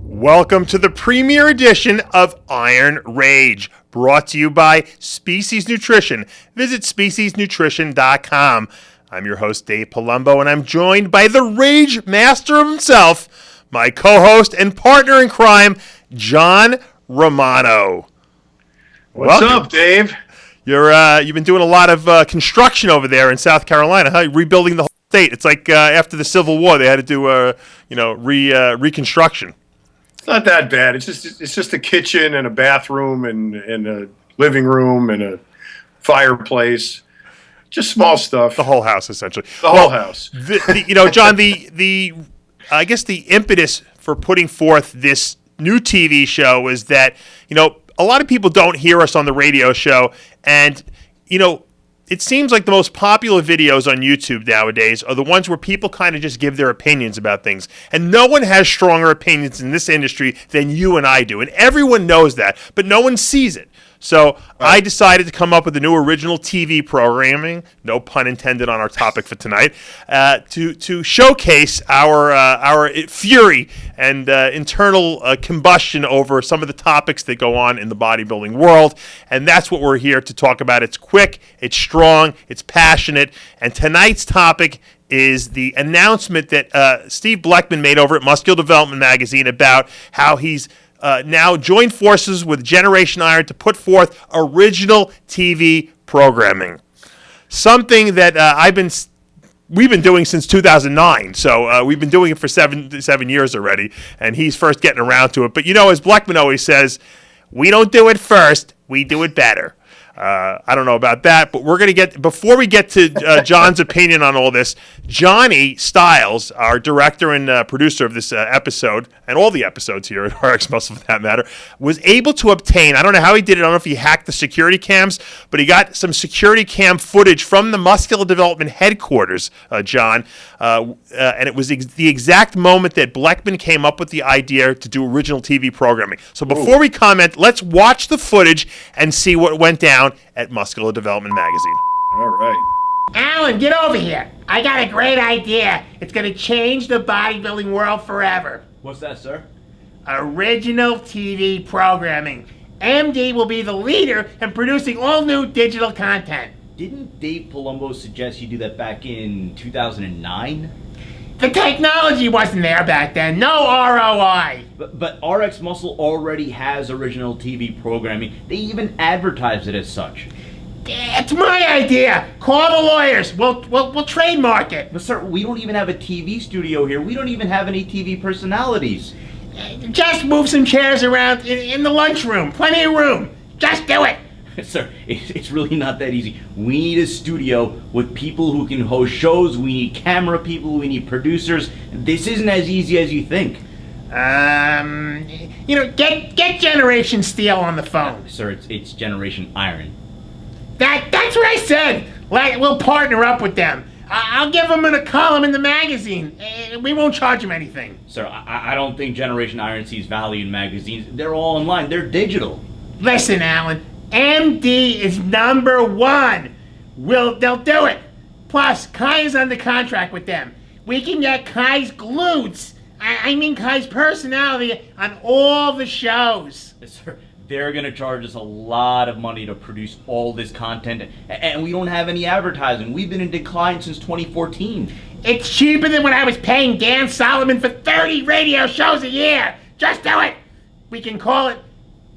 Welcome to the premiere edition of Iron Rage, brought to you by Species Nutrition. Visit speciesnutrition.com. I'm your host, Dave Palumbo, and I'm joined by the Rage Master himself, my co-host and partner in crime, John Romano. What's up, Dave? You've been doing a lot of construction over there in South Carolina, huh? Rebuilding the whole state. It's like after the Civil War, they had to do reconstruction. It's not that bad. It's just a kitchen and a bathroom and a living room and a fireplace. Just small stuff. The whole house, essentially. The whole house. John, I guess the impetus for putting forth this new TV show is that, a lot of people don't hear us on the radio show, and, it seems like the most popular videos on YouTube nowadays are the ones where people kind of just give their opinions about things. And no one has stronger opinions in this industry than you and I do. And everyone knows that, but no one sees it. So I decided to come up with a new original TV programming, no pun intended on our topic for tonight, to showcase our fury and internal combustion over some of the topics that go on in the bodybuilding world. And that's what we're here to talk about. It's quick, it's strong, it's passionate. And tonight's topic is the announcement that Steve Bleckman made over at Muscular Development magazine about how he's now joined forces with Generation Iron to put forth original TV programming. Something that we've been doing since 2009. So we've been doing it for seven years already, and he's first getting around to it. But as Bleckman always says, we don't do it first, we do it better. I don't know about that, but before we get to John's opinion on all this, Johnny Stiles, our director and producer of this episode, and all the episodes here at RX Muscle for that matter, was able to obtain, I don't know how he did it, I don't know if he hacked the security cams, but he got some security cam footage from the Muscular Development headquarters, John, and it was the exact moment that Bleckman came up with the idea to do original TV programming. So before we comment, let's watch the footage and see what went down at Muscular Development magazine. All right. Alan, get over here. I got a great idea. It's going to change the bodybuilding world forever. What's that, sir? Original TV programming. MD will be the leader in producing all new digital content. Didn't Dave Palumbo suggest you do that back in 2009? The technology wasn't there back then. No ROI. But RX Muscle already has original TV programming. They even advertise it as such. It's my idea. Call the lawyers. We'll trademark it. But sir, we don't even have a TV studio here. We don't even have any TV personalities. Just move some chairs around in the lunchroom. Plenty of room. Just do it. Sir, it's really not that easy. We need a studio with people who can host shows. We need camera people. We need producers. This isn't as easy as you think. Get Generation Steel on the phone. Sir, it's Generation Iron. That's what I said. We'll partner up with them. I'll give them a column in the magazine. We won't charge them anything. Sir, I don't think Generation Iron sees value in magazines. They're all online. They're digital. Listen, Alan. MD is number one. They'll do it. Plus, Kai is under contract with them. We can get Kai's glutes, Kai's personality on all the shows. Sir, they're going to charge us a lot of money to produce all this content, and we don't have any advertising. We've been in decline since 2014. It's cheaper than when I was paying Dan Solomon for 30 radio shows a year. Just do it. We can call it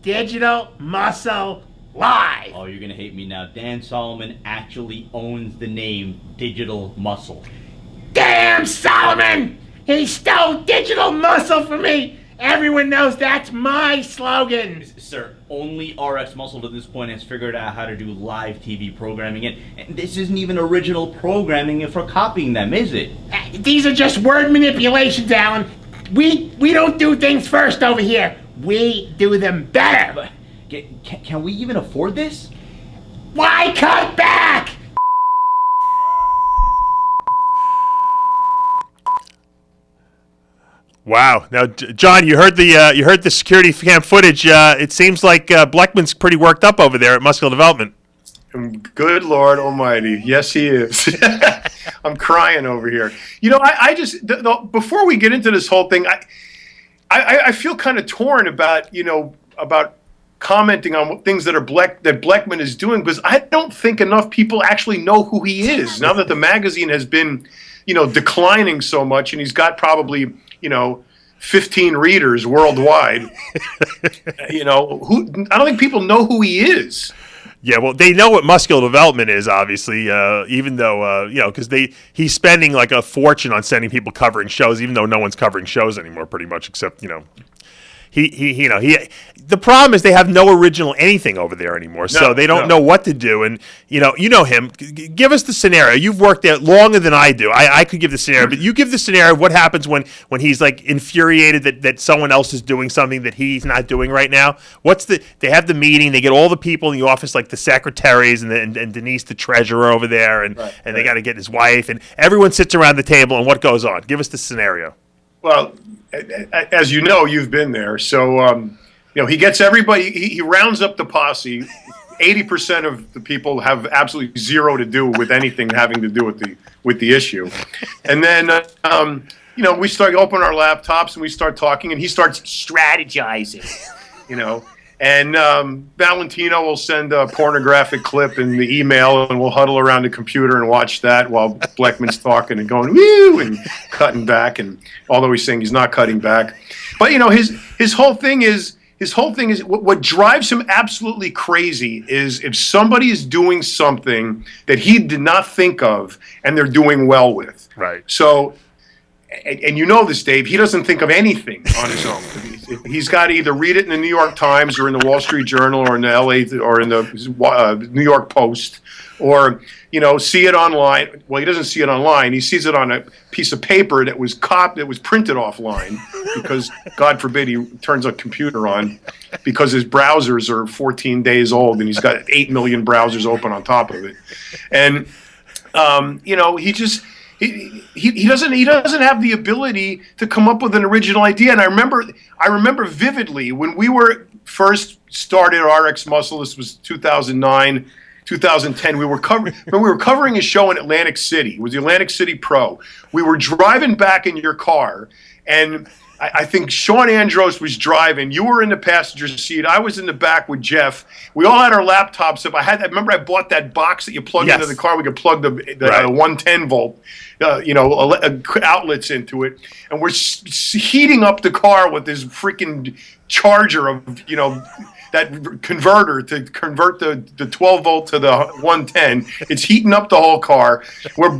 Digital Muscle Live. Oh, you're going to hate me now. Dan Solomon actually owns the name Digital Muscle. Damn Solomon! He stole Digital Muscle from me! Everyone knows that's my slogan. Sir, only RX Muscle to this point has figured out how to do live TV programming, and this isn't even original programming for copying them, is it? These are just word manipulations, Alan. We don't do things first over here. We do them better. But can we even afford this? Why cut back? Wow! Now, John, you heard the security cam footage. It seems like Bleckman's pretty worked up over there at Muscular Development. Good Lord Almighty, yes, he is. I'm crying over here. I just before we get into this whole thing, I feel kind of torn about, about commenting on things that Bleckman is doing, because I don't think enough people actually know who he is now that the magazine has been, declining so much, and he's got probably, 15 readers worldwide. I don't think people know who he is. Yeah, well, they know what muscular development is, obviously, even though, because he's spending like a fortune on sending people covering shows, even though no one's covering shows anymore, pretty much, except, the problem is they have no original anything over there anymore, so they don't know what to do. And you know him. Give us the scenario. You've worked there longer than I do. I could give the scenario, but you give the scenario. What happens when he's like infuriated that someone else is doing something that he's not doing right now? They have the meeting. They get all the people in the office, like the secretaries and Denise, the treasurer over there, and they got to get his wife, and everyone sits around the table. And what goes on? Give us the scenario. Well, as you know, you've been there. So, he gets everybody, he rounds up the posse. 80% of the people have absolutely zero to do with anything having to do with the issue. And then, we start opening our laptops and we start talking, and he starts strategizing, And Valentino will send a pornographic clip in the email, and we'll huddle around the computer and watch that while Bleckman's talking and going woo and cutting back. And although he's saying he's not cutting back, but his whole thing is what drives him absolutely crazy is if somebody is doing something that he did not think of and they're doing well with. Right. So. And you know this, Dave, he doesn't think of anything on his own. He's got to either read it in the New York Times or in the Wall Street Journal or in the LA or in the New York Post, or see it online. Well, he doesn't see it online. He sees it on a piece of paper that was printed offline, because God forbid he turns a computer on, because his browsers are 14 days old and he's got 8 million browsers open on top of it. And he doesn't have the ability to come up with an original idea. And I remember vividly when we were first started RX Muscle. This was 2009, 2010. We were covering a show in Atlantic City. It was the Atlantic City Pro. We were driving back in your car, and I think Sean Andros was driving. You were in the passenger seat. I was in the back with Jeff. We all had our laptops up. I remember I bought that box that you plug into the car. We could plug the 110 volt, outlets into it, and we're heating up the car with this freaking charger of that converter to convert the 12 volt to the 110. It's heating up the whole car. We're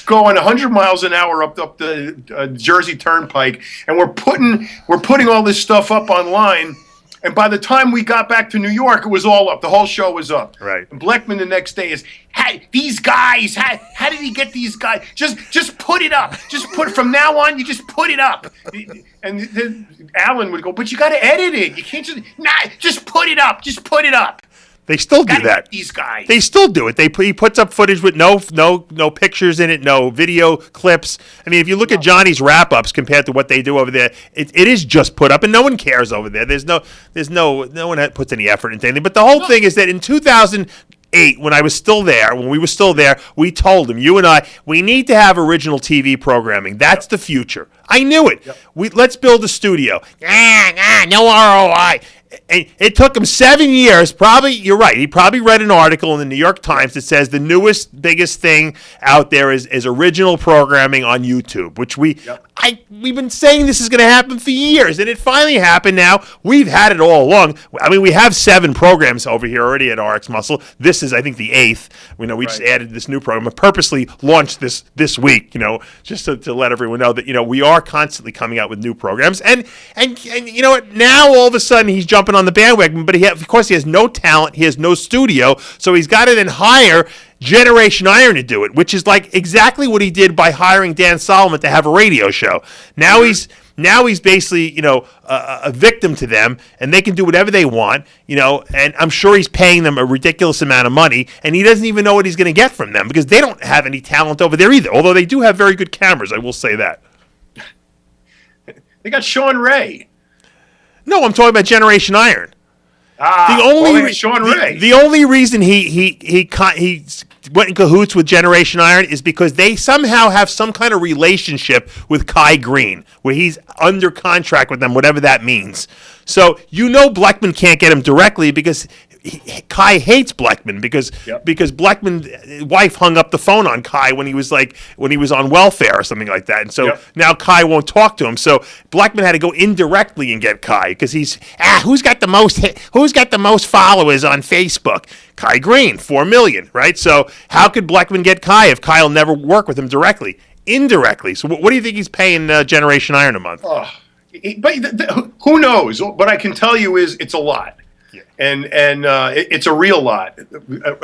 going 100 miles an hour up the Jersey Turnpike, and we're putting all this stuff up online. And by the time we got back to New York, it was all up. The whole show was up. Right. And Bleckman the next day is, hey, these guys, how did he get these guys? Just put it up. From now on, you just put it up. And then Alan would go, but you got to edit it. You can't just put it up. Just put it up. They still do that. These guys. They still do it. He puts up footage with no pictures in it, no video clips. I mean, if you look at Johnny's wrap-ups compared to what they do over there, it is just put up, and no one cares over there. No one puts any effort into anything. But the whole thing is that in 2008, when we were still there, we told him, you and I, we need to have original TV programming. That's the future. I knew it. Yep. Let's build a studio. No ROI. And it took him 7 years. Probably, you're right. He probably read an article in the New York Times that says the newest, biggest thing out there is original programming on YouTube, which we've been saying this is going to happen for years, and it finally happened now. We've had it all along. I mean, we have 7 programs over here already at RX Muscle. This is, I think, the 8th. We just added this new program. I purposely launched this week, just to let everyone know that, we are constantly coming out with new programs. And you know what? Now all of a sudden he's jumping on the bandwagon, but of course he has no talent. He has no studio, so he's got to then hire Generation Iron to do it, which is like exactly what he did by hiring Dan Solomon to have a radio show. Now he's basically, a victim to them, and they can do whatever they want, and I'm sure he's paying them a ridiculous amount of money, and he doesn't even know what he's going to get from them, because they don't have any talent over there either, although they do have very good cameras, I will say that. They got Sean Ray. No, I'm talking about Generation Iron. Sean Ray. The only reason he went in cahoots with Generation Iron is because they somehow have some kind of relationship with Kai Green, where he's under contract with them, whatever that means. So Bleckman can't get him directly because Kai hates Bleckman because Bleckman's wife hung up the phone on Kai when he was on welfare or something like that, and so now Kai won't talk to him. So Bleckman had to go indirectly and get Kai because he's who's got the most followers on Facebook? Kai Green, 4 million, right? So how could Bleckman get Kai if Kai will never work with him directly? Indirectly. So what do you think he's paying Generation Iron a month? But who knows? What I can tell you is it's a lot. And it's a real lot,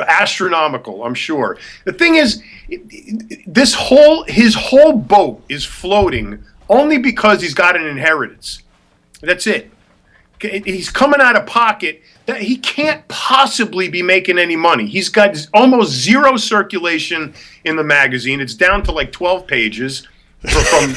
astronomical, I'm sure. The thing is, his whole boat is floating only because he's got an inheritance. That's it. He's coming out of pocket. That he can't possibly be making any money. He's got almost zero circulation in the magazine. It's down to like 12 pages. From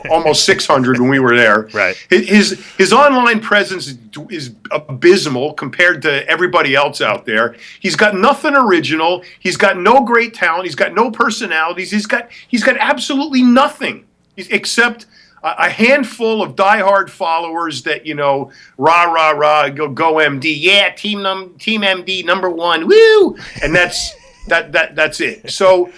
almost 600 when we were there. Right. His online presence is abysmal compared to everybody else out there. He's got nothing original. He's got no great talent. He's got no personalities. He's got absolutely nothing except a handful of diehard followers that rah rah rah go MD, yeah, team MD #1, woo, and that's it. So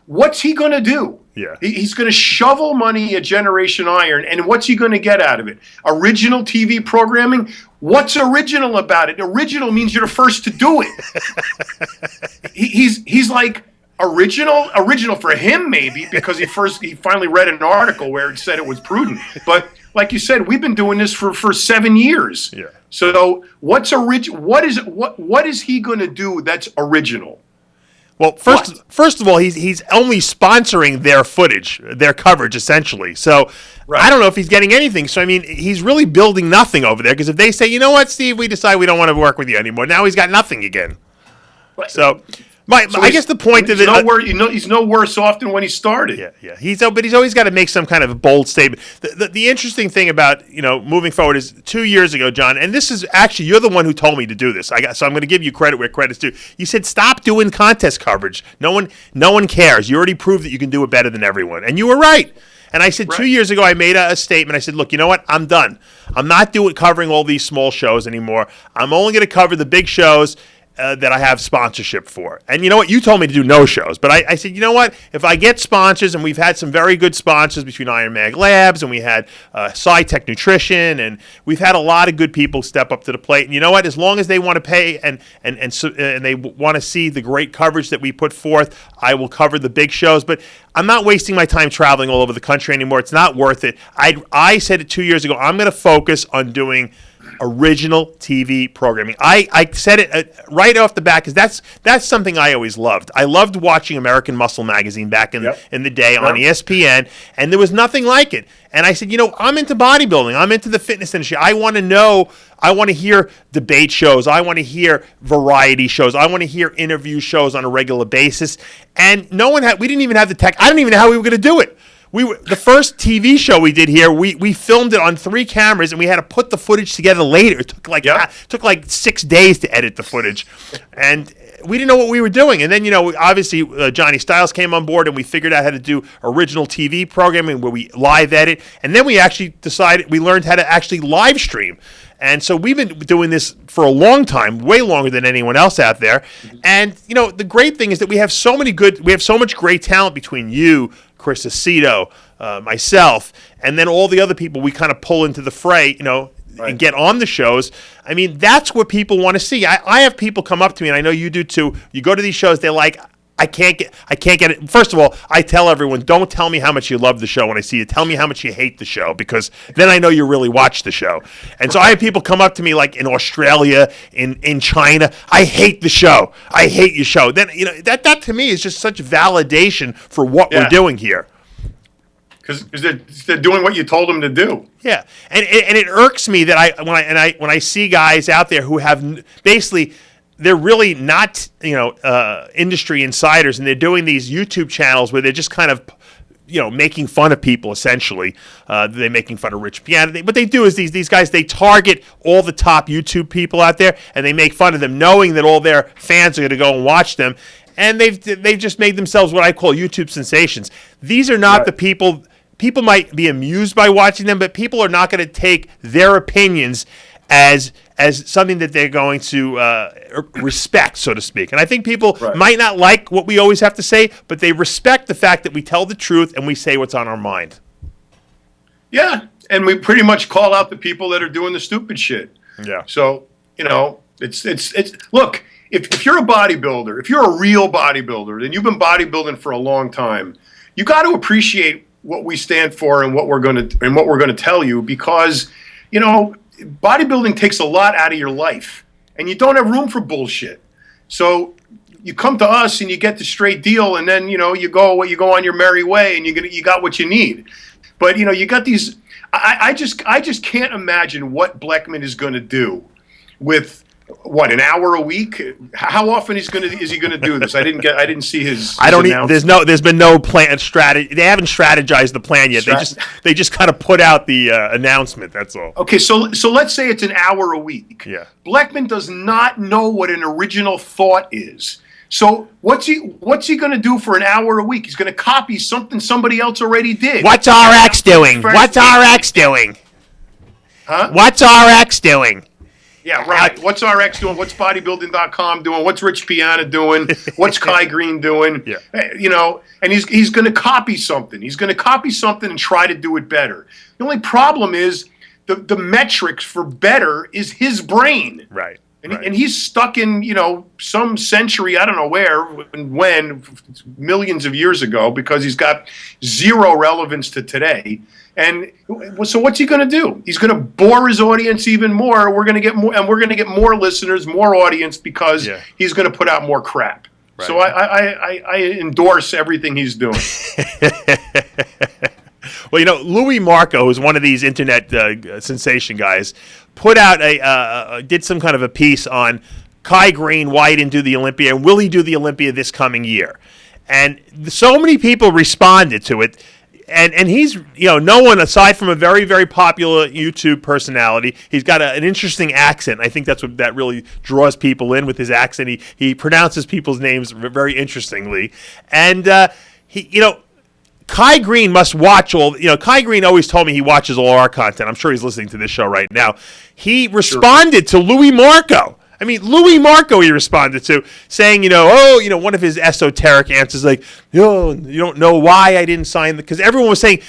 what's he gonna do? Yeah. He's going to shovel money at Generation Iron, and what's he going to get out of it? Original TV programming? What's original about it? Original means you're the first to do it. He's like original for him maybe because he finally read an article where it said it was prudent. But like you said, we've been doing this for 7 years. Yeah. So what is he going to do that's original? Well, first of all, he's only sponsoring their footage, their coverage, essentially. So I don't know if he's getting anything. So, I mean, he's really building nothing over there because if they say, you know what, Steve, we decide we don't want to work with you anymore, now he's got nothing again. So I guess the point of it... he's no worse off than when he started. Yeah. But he's always got to make some kind of a bold statement. The interesting thing about, moving forward is 2 years ago, John, and this is actually, you're the one who told me to do this. So I'm going to give you credit where credit's due. You said, stop doing contest coverage. No one cares. You already proved that you can do it better than everyone. And you were right. And I said 2 years ago, I made a statement. I said, look, you know what? I'm done. I'm not covering all these small shows anymore. I'm only going to cover the big shows that I have sponsorship for. And you know what? You told me to do no shows. But I said, you know what? If I get sponsors, and we've had some very good sponsors between Iron Mag Labs, and we had SciTech Nutrition, and we've had a lot of good people step up to the plate. And you know what? As long as they want to pay and they want to see the great coverage that we put forth, I will cover the big shows. But I'm not wasting my time traveling all over the country anymore. It's not worth it. I said it 2 years ago. I'm going to focus on doing original TV programming. I said it right off the bat because that's something I always loved. I loved watching American Muscle Magazine back in the day on ESPN, and there was nothing like it. And I said, I'm into bodybuilding. I'm into the fitness industry. I want to know. I want to hear debate shows. I want to hear variety shows. I want to hear interview shows on a regular basis. And we didn't even have the tech. I didn't even know how we were going to do it. The first TV show we did here, we filmed it on 3 cameras, and we had to put the footage together later. It took like 6 days to edit the footage, and we didn't know what we were doing. And then obviously Johnny Styles came on board, and we figured out how to do original TV programming where we live edit, and then we actually we learned how to actually live stream. And so we've been doing this for a long time, way longer than anyone else out there. And the great thing is that we have so much great talent between you, Chris Aceto, myself, and then all the other people we kind of pull into the fray, and get on the shows. I mean, that's what people want to see. I have people come up to me, and I know you do too. You go to these shows, they're like, I can't get it. First of all, I tell everyone, don't tell me how much you love the show when I see you. Tell me how much you hate the show, because then I know you really watch the show. And so I have people come up to me like in Australia, in China. I hate the show. I hate your show. Then that to me is just such validation for what we're doing here. Because they're doing what you told them to do. Yeah, and it irks me that when I see guys out there who have basically. They're really not, industry insiders, and they're doing these YouTube channels where they're just kind of, making fun of people, essentially. They're making fun of Rich Piana. What they do is these guys, they target all the top YouTube people out there, and they make fun of them, knowing that all their fans are going to go and watch them. and they've just made themselves what I call YouTube sensations. These are not the people. People might be amused by watching them, but people are not going to take their opinions as something that they're going to respect, so to speak. And I think people might not like what we always have to say, but they respect the fact that we tell the truth and we say what's on our mind. Yeah, and we pretty much call out the people that are doing the stupid shit. Yeah. So, it's look, if you're a bodybuilder, if you're a real bodybuilder, then you've been bodybuilding for a long time, you got to appreciate what we stand for and what we're going to tell you, because bodybuilding takes a lot out of your life, and you don't have room for bullshit. So you come to us and you get the straight deal, and then you go on your merry way, and you got what you need. But you got these. I just can't imagine what Bleckman is going to do with an hour a week. How often is he going to do this? I didn't see his. There's been no plan strategy. They haven't strategized the plan yet. They just kind of put out the announcement. That's all. Okay, so let's say it's an hour a week. Yeah. Bleckman does not know what an original thought is. So what's he going to do for an hour a week? He's going to copy something somebody else already did. What's RX doing? What's RX doing? Huh? What's RX doing? Yeah, right. What's RX doing? What's bodybuilding.com doing? What's Rich Piana doing? What's Kai Green doing? Yeah. And he's going to copy something. He's going to copy something and try to do it better. The only problem is the metrics for better is his brain. Right. And he's stuck in, some century, I don't know where, when, millions of years ago, because he's got zero relevance to today. And so what's he going to do? He's going to bore his audience even more. We're going to get more, and we're going to get more listeners, more audience, because he's going to put out more crap. Right. So I endorse everything he's doing. Well, Louis Marco, who's one of these internet sensation guys, put out did some kind of a piece on Kai Green, why he didn't do the Olympia, and will he do the Olympia this coming year? And so many people responded to it. And he's, no one aside from a very, very popular YouTube personality. He's got an interesting accent. I think that's what that really draws people in with his accent. He pronounces people's names very interestingly. And Kai Green must watch all. Kai Green always told me he watches all our content. I'm sure he's listening to this show right now. He responded to Louis Marco. I mean, Louis Marco he responded to, saying, one of his esoteric answers, like, you don't know why I didn't sign because everyone was saying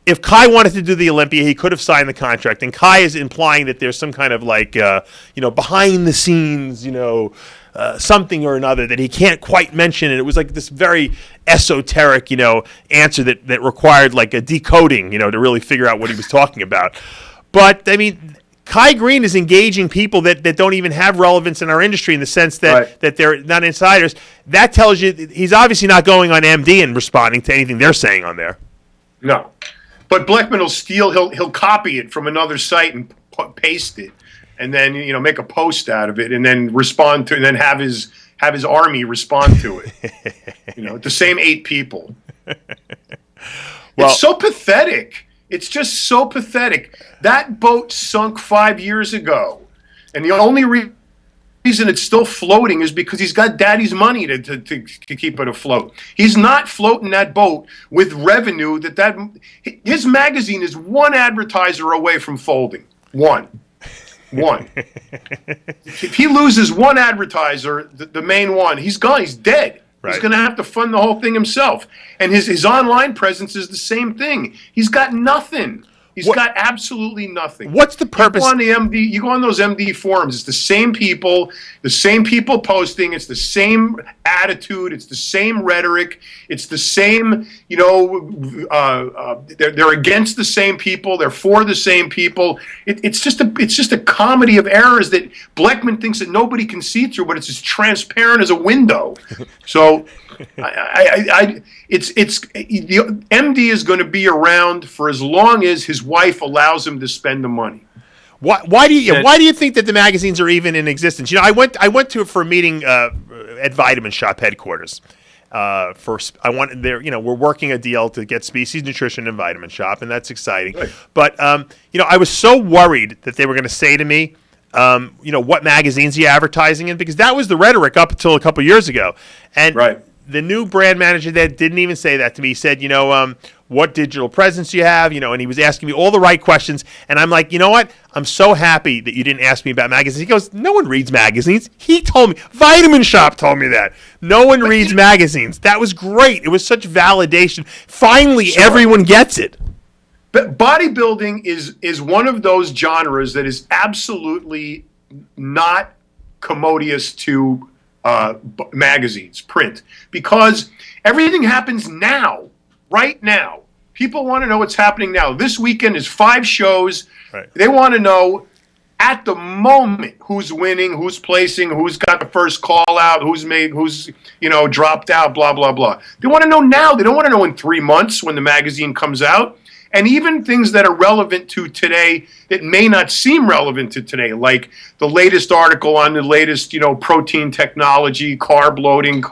if Kai wanted to do the Olympia, he could have signed the contract. And Kai is implying that there's some kind of behind the scenes, something or another that he can't quite mention. And it was like this very esoteric, answer that required like a decoding, to really figure out what he was talking about. But I mean, Kai Green is engaging people that don't even have relevance in our industry in the sense that they're not insiders. That tells you he's obviously not going on MD and responding to anything they're saying on there. No. But Bleckman will steal, he'll copy it from another site and paste it, and then make a post out of it, and then respond to, and then have his army respond to it. The same 8 people. It's so pathetic. It's just so pathetic. That boat sunk 5 years ago, and the only reason it's still floating is because he's got daddy's money to keep it afloat. He's not floating that boat with revenue his magazine is one advertiser away from folding. One. If he loses one advertiser, the main one, he's gone. He's dead. Right. He's going to have to fund the whole thing himself. And his online presence is the same thing. He's got nothing. He's got absolutely nothing. What's the purpose? You go on those MD forums. It's the same people posting. It's the same attitude. It's the same rhetoric. It's the same. They're against the same people. They're for the same people. It's just a comedy of errors that Bleckman thinks that nobody can see through, but it's as transparent as a window. So. The MD is going to be around for as long as his wife allows him to spend the money. Why do you think that the magazines are even in existence? I went to it for a meeting at Vitamin Shop headquarters. We're working a deal to get Species Nutrition and Vitamin Shop, and that's exciting. Right. But I was so worried that they were going to say to me, what magazines are you advertising in? Because that was the rhetoric up until a couple years ago. And Right. the new brand manager there didn't even say that to me. He said, what digital presence do you have? And he was asking me all the right questions. And I'm like, you know what? I'm so happy that you didn't ask me about magazines. He goes, no one reads magazines. He told me, Vitamin Shop told me that. No one reads magazines. That was great. It was such validation. Finally, everyone gets it. But bodybuilding is one of those genres that is absolutely not commodious to magazines, print, because everything happens now, right now. People want to know what's happening now. This weekend is 5 shows. Right. They want to know at the moment who's winning, who's placing, who's got the first call out, who's dropped out, blah, blah, blah. They want to know now. They don't want to know in 3 months when the magazine comes out. And even things that are relevant to today that may not seem relevant to today, like the latest article on the latest, protein technology, carb loading,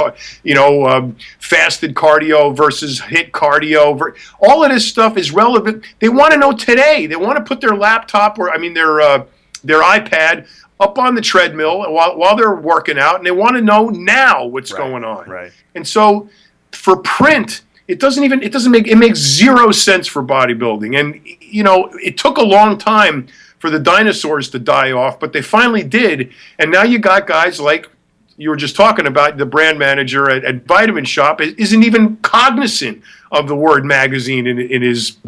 fasted cardio versus HIIT cardio. All of this stuff is relevant. They want to know today. They want to put their laptop their iPad up on the treadmill while they're working out, and they want to know now what's going on. Right. And so for print, it makes zero sense for bodybuilding. And, it took a long time for the dinosaurs to die off, but they finally did. And now you got guys like you were just talking about, the brand manager at Vitamin Shop isn't even cognizant of the word magazine in his,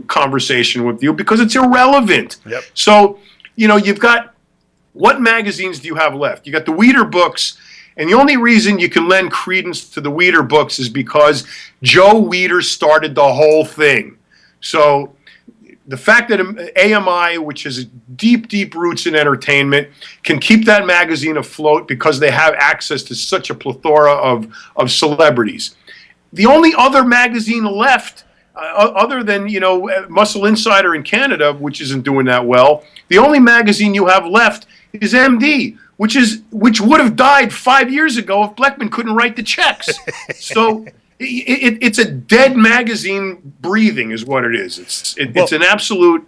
conversation with you because it's irrelevant. Yep. So, you've got, what magazines do you have left? You got the Weider books. And the only reason you can lend credence to the Weider books is because Joe Weider started the whole thing. So the fact that AMI, which has deep, deep roots in entertainment, can keep that magazine afloat because they have access to such a plethora of celebrities. The only other magazine left, other than, Muscle Insider in Canada, which isn't doing that well, the only magazine you have left is MD, which would have died 5 years ago if Bleckman couldn't write the checks. So it's a dead magazine breathing, is what it is. It's an absolute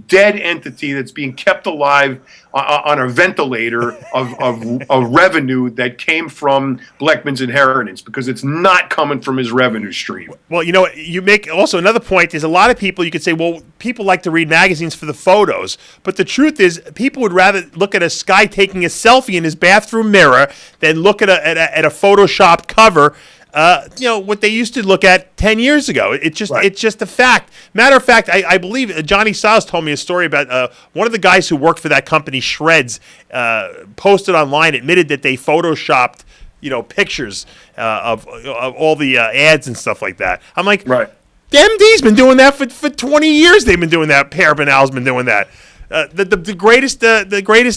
dead entity that's being kept alive on a ventilator of revenue that came from Bleckman's inheritance, because it's not coming from his revenue stream. Well, you make also another point is a lot of people, you could say, well, people like to read magazines for the photos. But the truth is, people would rather look at a guy taking a selfie in his bathroom mirror than look at a Photoshopped cover. What they used to look at 10 years ago. It's just a fact. Matter of fact, I believe Johnny Stiles told me a story about one of the guys who worked for that company, Shreds, posted online, admitted that they photoshopped, pictures of all the ads and stuff like that. I'm like, right. The MD's been doing that for 20 years. They've been doing that. Parabanal's been doing that. The greatest,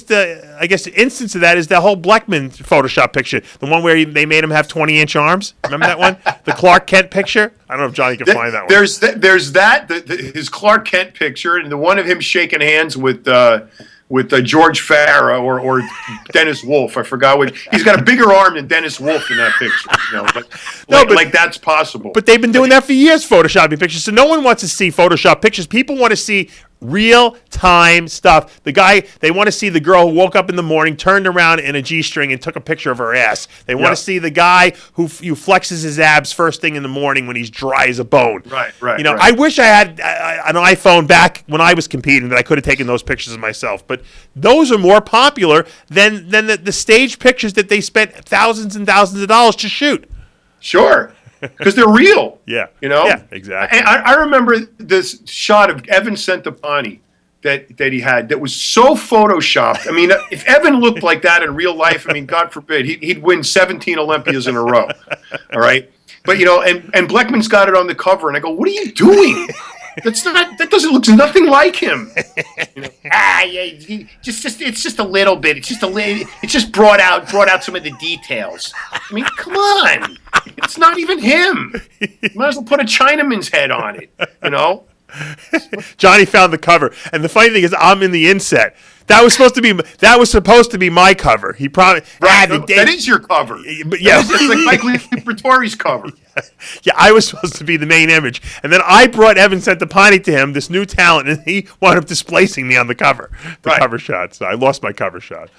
I guess, instance of that is the whole Bleckman Photoshop picture, the one where they made him have 20-inch arms. Remember that one? The Clark Kent picture. I don't know if Johnny can find that one. There's his Clark Kent picture, and the one of him shaking hands with George Farah or Dennis Wolf. I forgot which. He's got a bigger arm than Dennis Wolf in that picture. But that's possible. But they've been doing that for years, photoshopping pictures. So no one wants to see Photoshop pictures. People want to see real-time stuff. They want to see the girl who woke up in the morning, turned around in a G-string and took a picture of her ass. They want to see the guy who flexes his abs first thing in the morning when he's dry as a bone. Right. I wish I had an iPhone back when I was competing that I could have taken those pictures of myself. But those are more popular than the stage pictures that they spent thousands and thousands of dollars to shoot. Sure. Because they're real. Yeah. Yeah, exactly. I remember this shot of Evan Centopani that he had that was so photoshopped. I mean, if Evan looked like that in real life, I mean, God forbid, he'd win 17 Olympias in a row. All right. But, and Bleckman's got it on the cover, and I go, what are you doing? That doesn't look nothing like him. It's just a little bit. It's just brought out some of the details. I mean, come on. It's not even him. You might as well put a Chinaman's head on it, Johnny found the cover, and the funny thing is, I'm in the inset. That was supposed to be my cover. He probably Right, that is your cover. But yeah, it's like Mike Pretori's cover. Yeah, I was supposed to be the main image, and then I brought Evan Centopani to him, this new talent, and he wound up displacing me on the cover shot. So I lost my cover shot.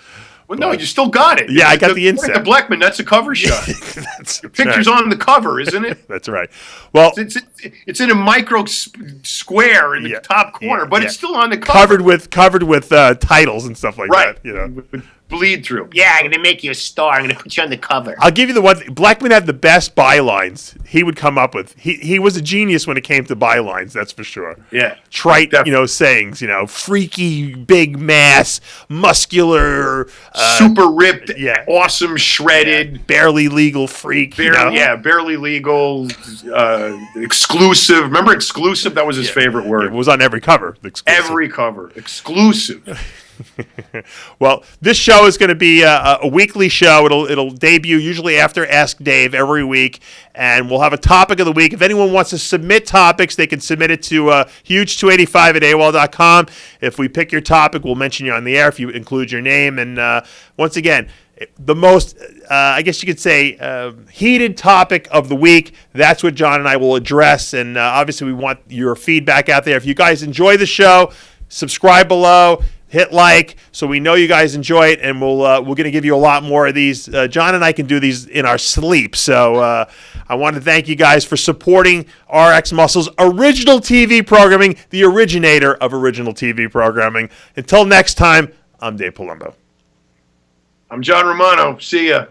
Well, no, you still got it. Yeah, I got the inset. The Blackman, that's a cover shot. The picture's on the cover, isn't it? That's right. Well, it's in a micro square in the top corner, but it's still on the cover. Covered with titles and stuff like that. You know, bleed through. Yeah, I'm gonna make you a star. I'm gonna put you on the cover. I'll give you the one. Blackman had the best bylines he would come up with. He was a genius when it came to bylines. That's for sure. Yeah, trite, sayings. Freaky, big mass, muscular, super ripped, awesome, shredded, barely legal freak. Barely legal, exclusive. Remember exclusive? That was his favorite word. It was on every cover. Every cover, exclusive. Well, this show is going to be a weekly show. It'll debut usually after Ask Dave every week, and we'll have a topic of the week. If anyone wants to submit topics, they can submit it to huge285@AOL.com. If we pick your topic, we'll mention you on the air if you include your name. And once again, the most, I guess you could say, heated topic of the week, that's what John and I will address. And obviously, we want your feedback out there. If you guys enjoy the show, subscribe below. Hit like so we know you guys enjoy it, and we're going to give you a lot more of these. John and I can do these in our sleep, so I want to thank you guys for supporting RX Muscle's original TV programming, the originator of original TV programming. Until next time, I'm Dave Palumbo. I'm John Romano. See ya.